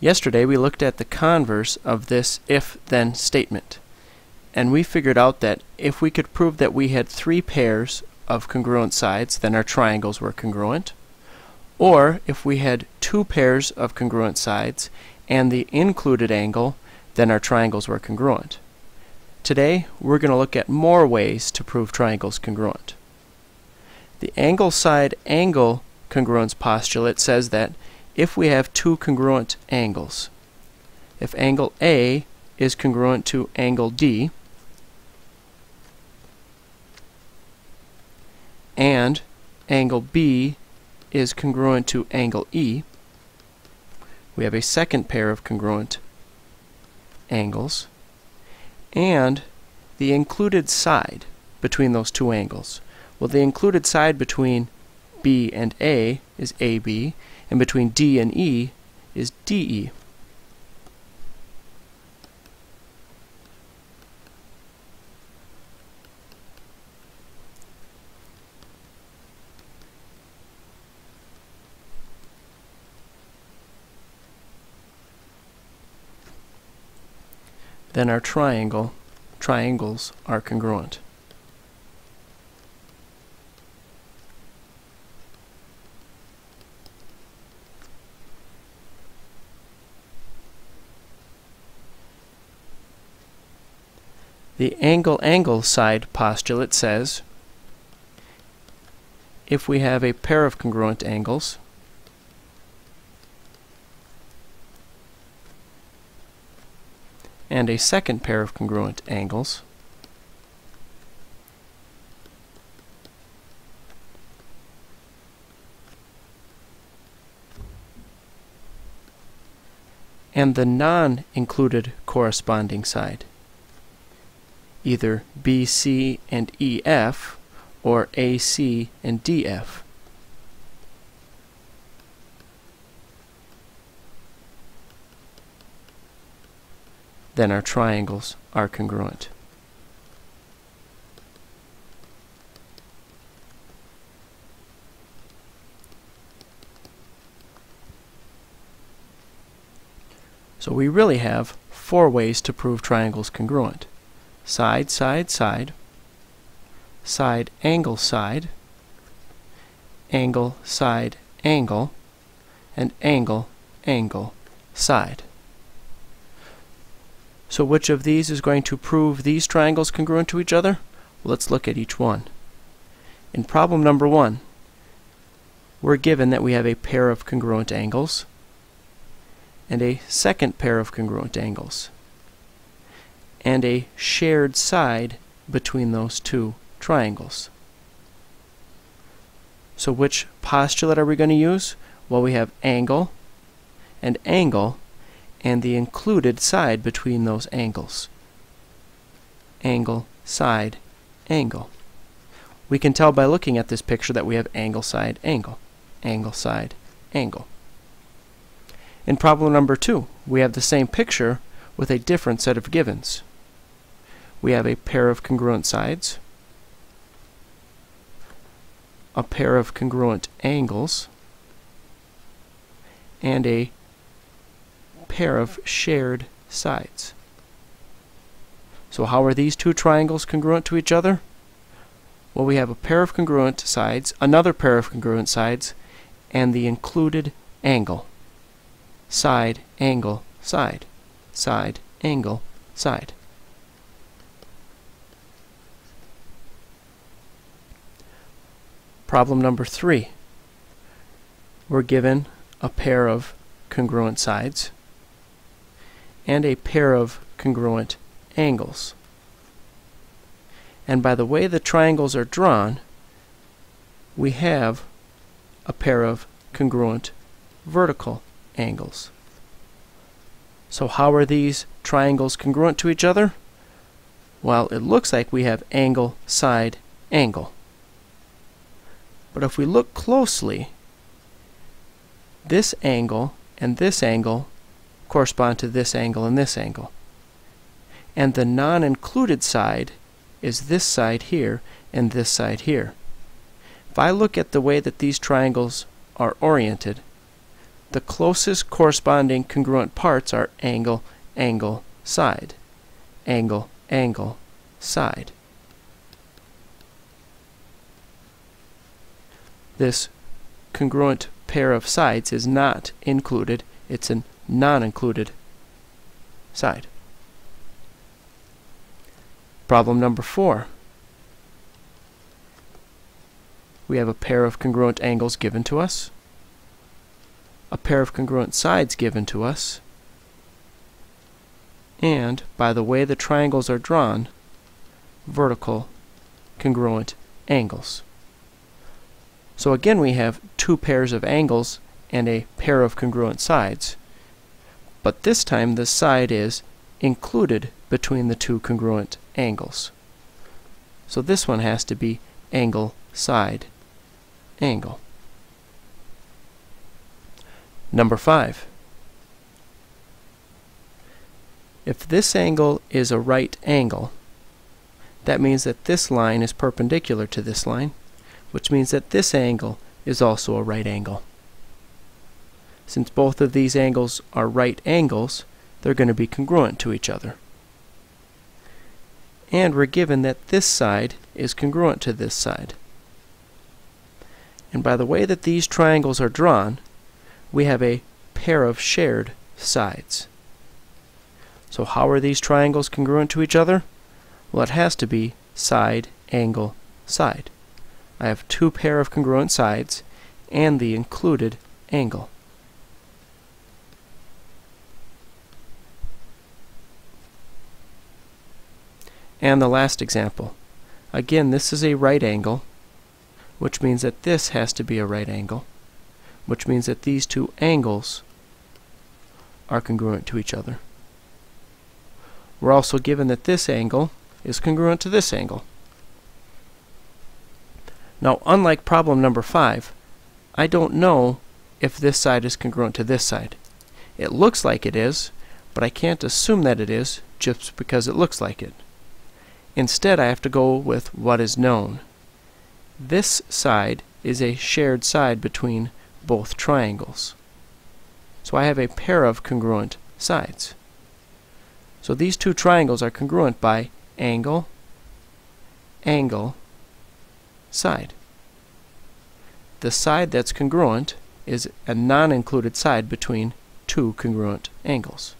Yesterday we looked at the converse of this if-then statement, and we figured out that if we could prove that we had three pairs of congruent sides, then our triangles were congruent, or if we had two pairs of congruent sides and the included angle, then our triangles were congruent. Today we're going to look at more ways to prove triangles congruent. The angle-side-angle congruence postulate says that if we have two congruent angles, if angle A is congruent to angle D, and angle B is congruent to angle E, we have a second pair of congruent angles, and the included side between those two angles. Well, the included side between B and A is AB, and between D and E is DE. Then our triangles are congruent. The angle-angle side postulate says if we have a pair of congruent angles, and a second pair of congruent angles, and the non-included corresponding side, either BC and EF or AC and DF. Then our triangles are congruent. So we really have four ways to prove triangles congruent: side, side, side, side, angle, side, angle, side, angle, and angle, angle, side. So which of these is going to prove these triangles congruent to each other? Well, let's look at each one. In problem number 1, we're given that we have a pair of congruent angles and a second pair of congruent angles and a shared side between those two triangles. So which postulate are we going to use? Well, we have angle and angle and the included side between those angles. Angle, side, angle. We can tell by looking at this picture that we have angle, side, angle. Angle, side, angle. In problem number 2, we have the same picture with a different set of givens. We have a pair of congruent sides, a pair of congruent angles, and a pair of shared sides. So how are these two triangles congruent to each other? Well, we have a pair of congruent sides, another pair of congruent sides, and the included angle. Side, angle, side. Side, angle, side. Problem number 3. We're given a pair of congruent sides and a pair of congruent angles. And by the way the triangles are drawn, we have a pair of congruent vertical angles. So how are these triangles congruent to each other? Well, it looks like we have angle, side, angle. But if we look closely, this angle and this angle correspond to this angle and this angle. And the non-included side is this side here and this side here. If I look at the way that these triangles are oriented, the closest corresponding congruent parts are angle, angle, side. Angle, angle, side. This congruent pair of sides is not included, it's a non-included side. Problem number 4. We have a pair of congruent angles given to us, a pair of congruent sides given to us, and by the way the triangles are drawn, vertical congruent angles. So again we have two pairs of angles and a pair of congruent sides, but this time the side is included between the two congruent angles. So this one has to be angle, side, angle. Number 5. If this angle is a right angle, that means that this line is perpendicular to this line, which means that this angle is also a right angle. Since both of these angles are right angles, they're going to be congruent to each other. And we're given that this side is congruent to this side. And by the way that these triangles are drawn, we have a pair of shared sides. So how are these triangles congruent to each other? Well, it has to be side, angle, side. I have two pair of congruent sides and the included angle. And the last example. Again, this is a right angle, which means that this has to be a right angle, which means that these two angles are congruent to each other. We're also given that this angle is congruent to this angle. Now, unlike problem number 5, I don't know if this side is congruent to this side. It looks like it is, but I can't assume that it is just because it looks like it. Instead, I have to go with what is known. This side is a shared side between both triangles. So I have a pair of congruent sides. So these two triangles are congruent by angle, angle, side. The side that's congruent is a non-included side between two congruent angles.